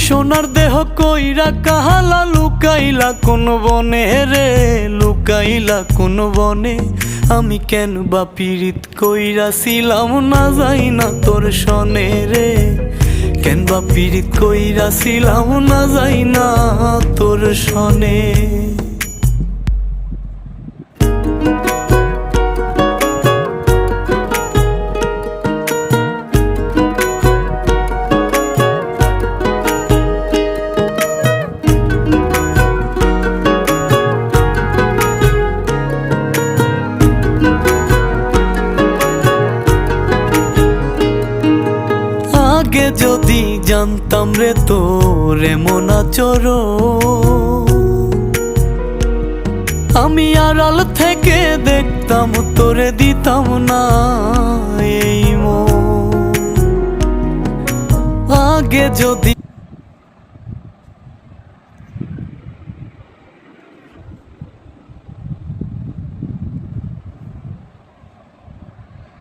সোনার দেহ কইরা কাহালা লুকাইলা কোন বনে রে, লুকাইলা কোন বনে। আমি কেন বা পীড়িত কইরাছিলাম না যাই না তোর সনে রে, কেন বা পীড়িত কইরাছিলাম না যাই না তোর সনে। আগে যদি জানতাম রে তোর এমন আচরণ, আমি আড়াল থেকে দেখতাম তোরে দিতাম না এই মন। আগে যদি